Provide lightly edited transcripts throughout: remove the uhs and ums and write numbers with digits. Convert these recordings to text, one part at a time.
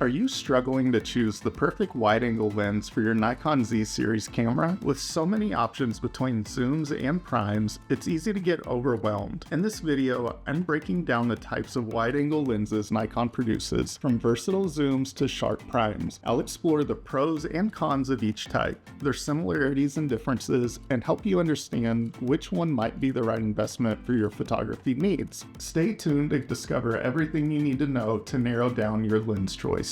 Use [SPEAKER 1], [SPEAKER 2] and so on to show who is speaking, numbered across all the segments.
[SPEAKER 1] Are you struggling to choose the perfect wide-angle lens for your Nikon Z series camera? With so many options between zooms and primes, it's easy to get overwhelmed. In this video, I'm breaking down the types of wide-angle lenses Nikon produces, from versatile zooms to sharp primes. I'll explore the pros and cons of each type, their similarities and differences, and help you understand which one might be the right investment for your photography needs. Stay tuned to discover everything you need to know to narrow down your lens choice.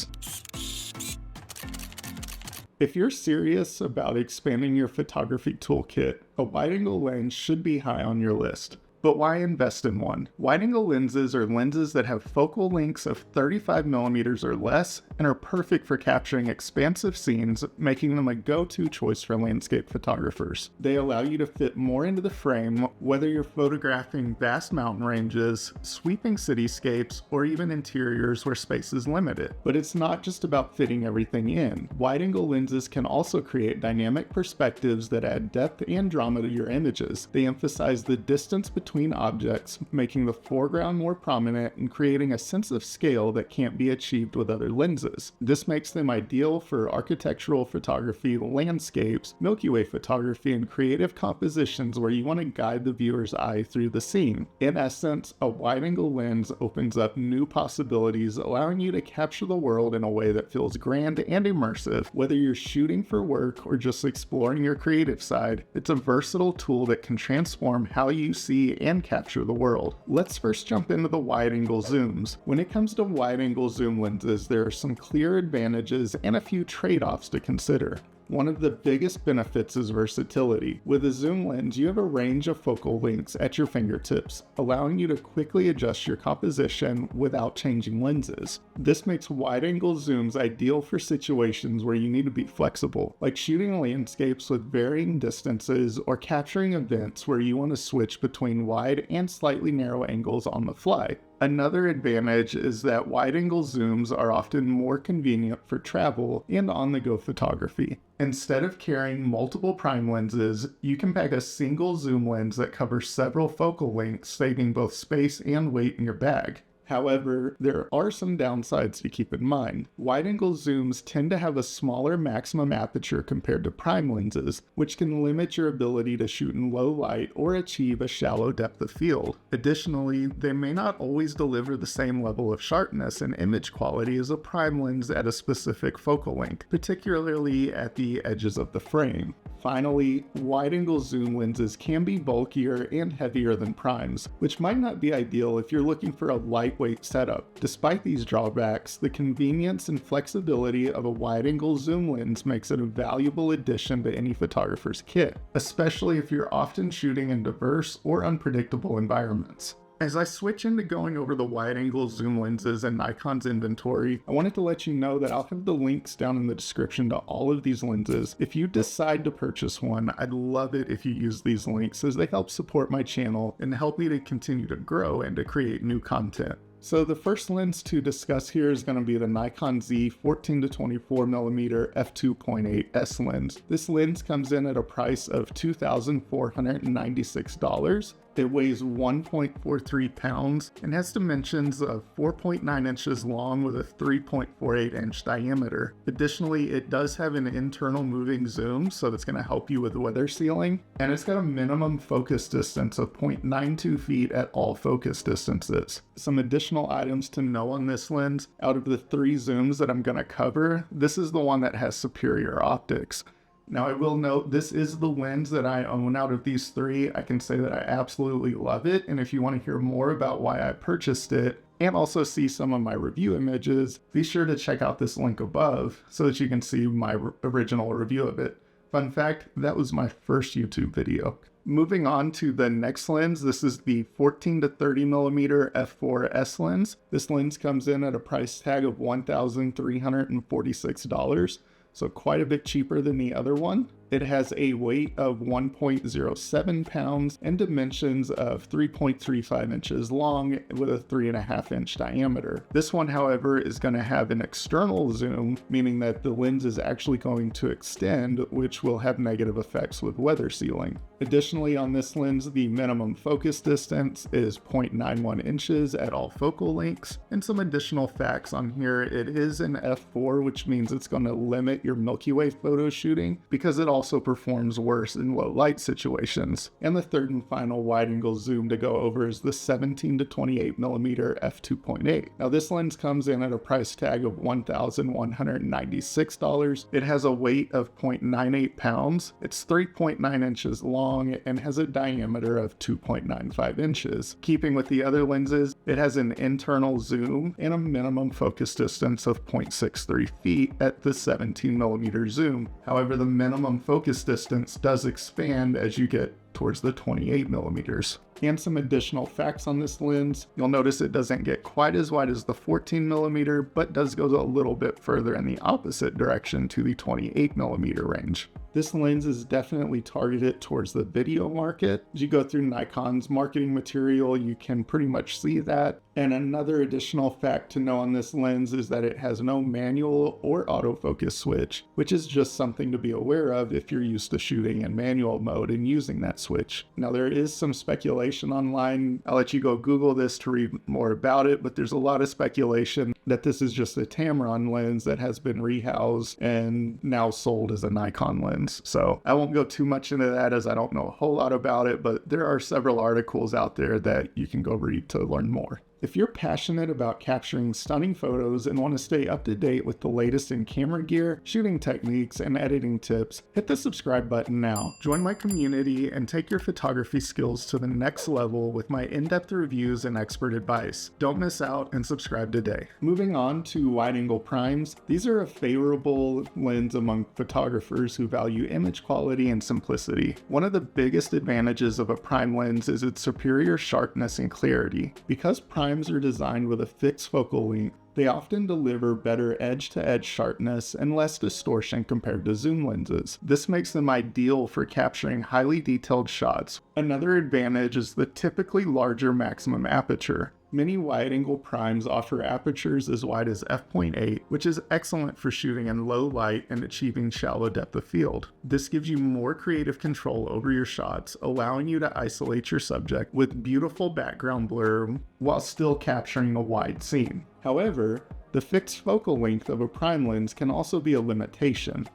[SPEAKER 1] If you're serious about expanding your photography toolkit, a wide-angle lens should be high on your list. But why invest in one? Wide-angle lenses are lenses that have focal lengths of 35mm or less and are perfect for capturing expansive scenes, making them a go-to choice for landscape photographers. They allow you to fit more into the frame, whether you're photographing vast mountain ranges, sweeping cityscapes, or even interiors where space is limited. But it's not just about fitting everything in. Wide-angle lenses can also create dynamic perspectives that add depth and drama to your images. They emphasize the distance between objects, making the foreground more prominent and creating a sense of scale that can't be achieved with other lenses. This makes them ideal for architectural photography, landscapes, Milky Way photography, and creative compositions where you want to guide the viewer's eye through the scene. In essence, a wide-angle lens opens up new possibilities, allowing you to capture the world in a way that feels grand and immersive. Whether you're shooting for work or just exploring your creative side, it's a versatile tool that can transform how you see and capture the world. Let's first jump into the wide-angle zooms. When it comes to wide-angle zoom lenses, there are some clear advantages and a few trade-offs to consider. One of the biggest benefits is versatility. With a zoom lens, you have a range of focal lengths at your fingertips, allowing you to quickly adjust your composition without changing lenses. This makes wide-angle zooms ideal for situations where you need to be flexible, like shooting landscapes with varying distances or capturing events where you want to switch between wide and slightly narrow angles on the fly. Another advantage is that wide-angle zooms are often more convenient for travel and on-the-go photography. Instead of carrying multiple prime lenses, you can pack a single zoom lens that covers several focal lengths, saving both space and weight in your bag. However, there are some downsides to keep in mind. Wide-angle zooms tend to have a smaller maximum aperture compared to prime lenses, which can limit your ability to shoot in low light or achieve a shallow depth of field. Additionally, they may not always deliver the same level of sharpness and image quality as a prime lens at a specific focal length, particularly at the edges of the frame. Finally, wide-angle zoom lenses can be bulkier and heavier than primes, which might not be ideal if you're looking for a lightweight setup. Despite these drawbacks, the convenience and flexibility of a wide-angle zoom lens makes it a valuable addition to any photographer's kit, especially if you're often shooting in diverse or unpredictable environments. As I switch into going over the wide-angle zoom lenses in Nikon's inventory, I wanted to let you know that I'll have the links down in the description to all of these lenses. If you decide to purchase one, I'd love it if you use these links, as they help support my channel and help me to continue to grow and to create new content. So the first lens to discuss here is going to be the Nikon Z 14-24mm f2.8 lens. This lens comes in at a price of $2,496. It weighs 1.43 pounds and has dimensions of 4.9 inches long with a 3.48 inch diameter. Additionally, it does have an internal moving zoom, so that's going to help you with weather sealing, and it's got a minimum focus distance of 0.92 feet at all focus distances. Some additional items to know on this lens: out of the three zooms that I'm going to cover, this is the one that has superior optics. Now, I will note, this is the lens that I own out of these three. I can say that I absolutely love it, and if you want to hear more about why I purchased it, and also see some of my review images, be sure to check out this link above so that you can see my original review of it. Fun fact, that was my first YouTube video. Moving on to the next lens, this is the 14-30mm f4 lens. This lens comes in at a price tag of $1,346. So quite a bit cheaper than the other one. It has a weight of 1.07 pounds and dimensions of 3.35 inches long with a 3.5-inch diameter. This one, however, is going to have an external zoom, meaning that the lens is actually going to extend, which will have negative effects with weather sealing. Additionally, on this lens, the minimum focus distance is 0.91 inches at all focal lengths. And some additional facts on here: it is an f4, which means it's going to limit your Milky Way photo shooting because it also performs worse in low light situations. And the third and final wide angle zoom to go over is the 17 to 28 millimeter f2.8. Now this lens comes in at a price tag of $1,196. It has a weight of 0.98 pounds. It's 3.9 inches long and has a diameter of 2.95 inches. Keeping with the other lenses, it has an internal zoom and a minimum focus distance of 0.63 feet at the 17 millimeter zoom. However, the minimum focus distance does expand as you get towards the 28 millimeters. And some additional facts on this lens: you'll notice it doesn't get quite as wide as the 14 millimeter, but does go a little bit further in the opposite direction to the 28 millimeter range. This lens is definitely targeted towards the video market. As you go through Nikon's marketing material, you can pretty much see that. And another additional fact to know on this lens is that it has no manual or autofocus switch, which is just something to be aware of if you're used to shooting in manual mode and using that switch. Now, there is some speculation online. I'll let you go Google this to read more about it, but there's a lot of speculation that this is just a Tamron lens that has been rehoused and now sold as a Nikon lens. So I won't go too much into that as I don't know a whole lot about it, but there are several articles out there that you can go read to learn more. If you're passionate about capturing stunning photos and want to stay up to date with the latest in camera gear, shooting techniques, and editing tips, hit the subscribe button now. Join my community and take your photography skills to the next level with my in-depth reviews and expert advice. Don't miss out and subscribe today. Moving on to wide-angle primes, these are a favorable lens among photographers who value image quality and simplicity. One of the biggest advantages of a prime lens is its superior sharpness and clarity. Because primes are designed with a fixed focal length, they often deliver better edge-to-edge sharpness and less distortion compared to zoom lenses. This makes them ideal for capturing highly detailed shots. Another advantage is the typically larger maximum aperture. Many wide-angle primes offer apertures as wide as f.8, which is excellent for shooting in low light and achieving shallow depth of field. This gives you more creative control over your shots, allowing you to isolate your subject with beautiful background blur while still capturing a wide scene. However, the fixed focal length of a prime lens can also be a limitation.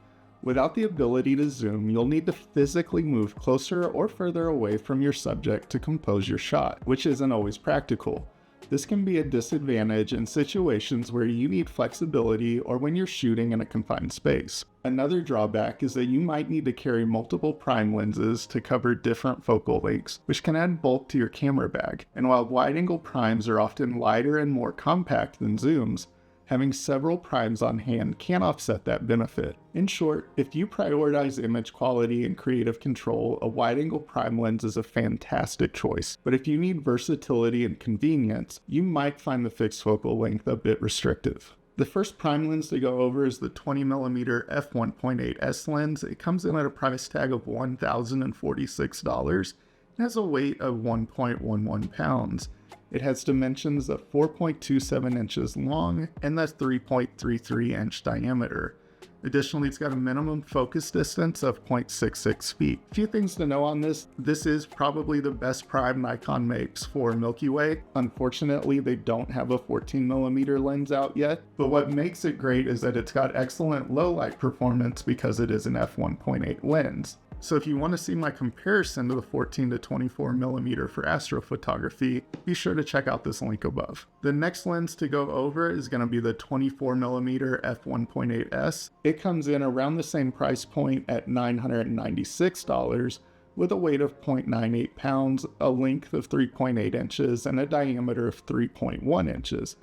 [SPEAKER 1] Without the ability to zoom, you'll need to physically move closer or further away from your subject to compose your shot, which isn't always practical. This can be a disadvantage in situations where you need flexibility or when you're shooting in a confined space. Another drawback is that you might need to carry multiple prime lenses to cover different focal lengths, which can add bulk to your camera bag. And while wide-angle primes are often lighter and more compact than zooms, having several primes on hand can offset that benefit. In short, if you prioritize image quality and creative control, a wide-angle prime lens is a fantastic choice. But if you need versatility and convenience, you might find the fixed focal length a bit restrictive. The first prime lens to go over is the 20mm f1.8s lens. It comes in at a price tag of $1,046 and has a weight of 1.11 pounds. It has dimensions of 4.27 inches long and that's 3.33 inch diameter. Additionally, it's got a minimum focus distance of 0.66 feet. A few things to know on this. This is probably the best prime Nikon makes for Milky Way. Unfortunately, they don't have a 14mm lens out yet, but what makes it great is that it's got excellent low light performance because it is an f1.8 lens. So if you want to see my comparison to the 14 to 24mm for astrophotography, be sure to check out this link above. The next lens to go over is going to be the 24mm f1.8s. It comes in around the same price point at $996 with a weight of 0.98 pounds, a length of 3.8 inches, and a diameter of 3.1 inches.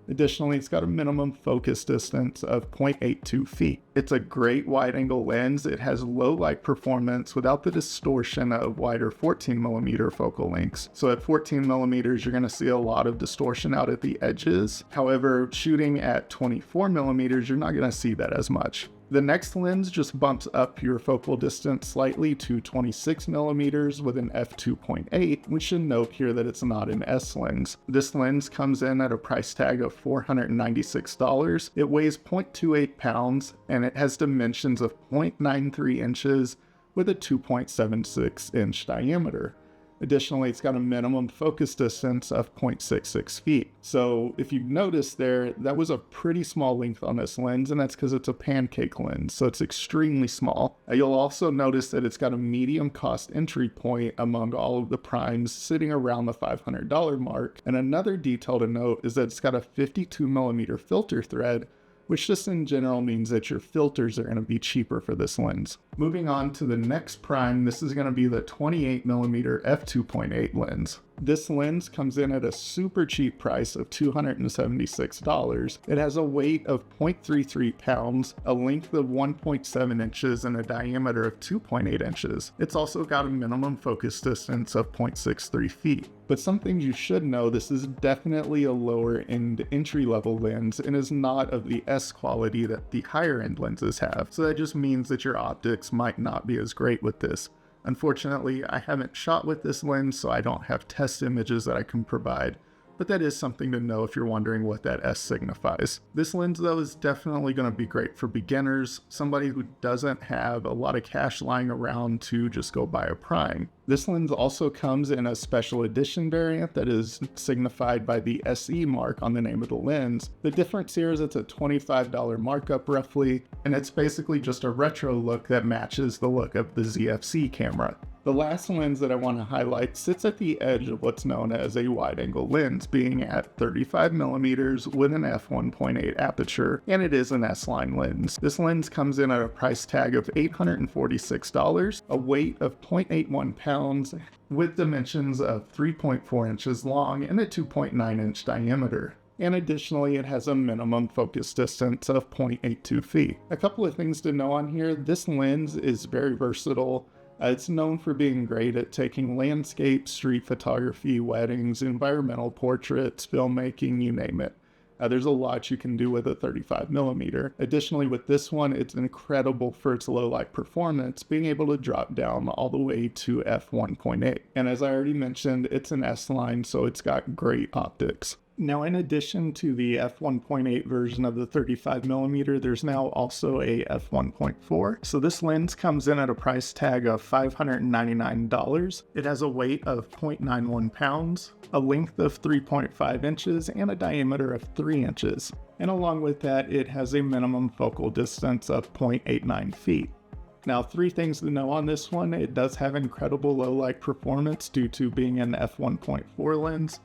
[SPEAKER 1] Additionally, it's got a minimum focus distance of 0.82 feet. It's a great wide-angle lens. It has low light performance without the distortion of wider 14mm focal lengths. So at 14mm, you're going to see a lot of distortion out at the edges. However, shooting at 24mm, you're not going to see that as much. The next lens just bumps up your focal distance slightly to 26 millimeters with an f2.8. We should note here that it's not an S lens. This lens comes in at a price tag of $496. It weighs 0.28 pounds and it has dimensions of 0.93 inches with a 2.76 inch diameter. Additionally, it's got a minimum focus distance of 0.66 feet. So if you've noticed there, that was a pretty small length on this lens, and that's because it's a pancake lens, so it's extremely small. You'll also notice that it's got a medium cost entry point among all of the primes, sitting around the $500 mark. And another detail to note is that it's got a 52 millimeter filter thread, which just in general means that your filters are going to be cheaper for this lens. Moving on to the next prime, this is going to be the 28mm f2.8 lens. This lens comes in at a super cheap price of $276. It has a weight of 0.33 pounds, a length of 1.7 inches, and a diameter of 2.8 inches. It's also got a minimum focus distance of 0.63 feet. But some things you should know, this is definitely a lower end entry level lens and is not of the S quality that the higher end lenses have. So that just means that your optics might not be as great with this. Unfortunately, I haven't shot with this lens, so I don't have test images that I can provide, but that is something to know if you're wondering what that S signifies. This lens though is definitely going to be great for beginners, somebody who doesn't have a lot of cash lying around to just go buy a prime. This lens also comes in a special edition variant that is signified by the SE mark on the name of the lens. The difference here is it's a $25 markup roughly, and it's basically just a retro look that matches the look of the ZFC camera. The last lens that I want to highlight sits at the edge of what's known as a wide-angle lens, being at 35mm with an f1.8 aperture, and it is an S-line lens. This lens comes in at a price tag of $846, a weight of 0.81 pounds, with dimensions of 3.4 inches long and a 2.9 inch diameter. And additionally, it has a minimum focus distance of 0.82 feet. A couple of things to know on here, this lens is very versatile. It's known for being great at taking landscape, street photography, weddings, environmental portraits, filmmaking, you name it. There's a lot you can do with a 35mm. Additionally, with this one, it's incredible for its low light performance, being able to drop down all the way to f1.8. And as I already mentioned, it's an S-line, so it's got great optics. Now, in addition to the f1.8 version of the 35mm, there's now also a f1.4. So this lens comes in at a price tag of $599. It has a weight of 0.91 pounds, a length of 3.5 inches, and a diameter of 3 inches. And along with that, it has a minimum focal distance of 0.89 feet. Now, 3 things to know on this one. It does have incredible low light performance due to being an f1.4 lens.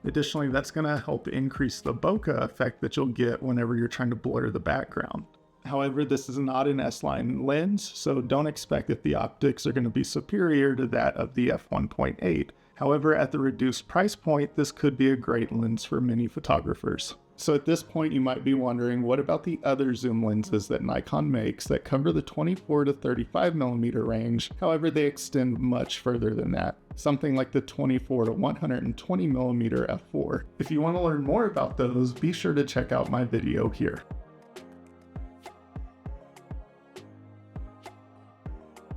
[SPEAKER 1] Additionally, that's going to help increase the bokeh effect that you'll get whenever you're trying to blur the background. However, this is not an S-line lens, so don't expect that the optics are going to be superior to that of the f1.8. However, at the reduced price point, this could be a great lens for many photographers. So at this point, you might be wondering, what about the other zoom lenses that Nikon makes that cover the 24 to 35mm range? However, they extend much further than that. Something like the 24 to 120mm f4. If you want to learn more about those, be sure to check out my video here.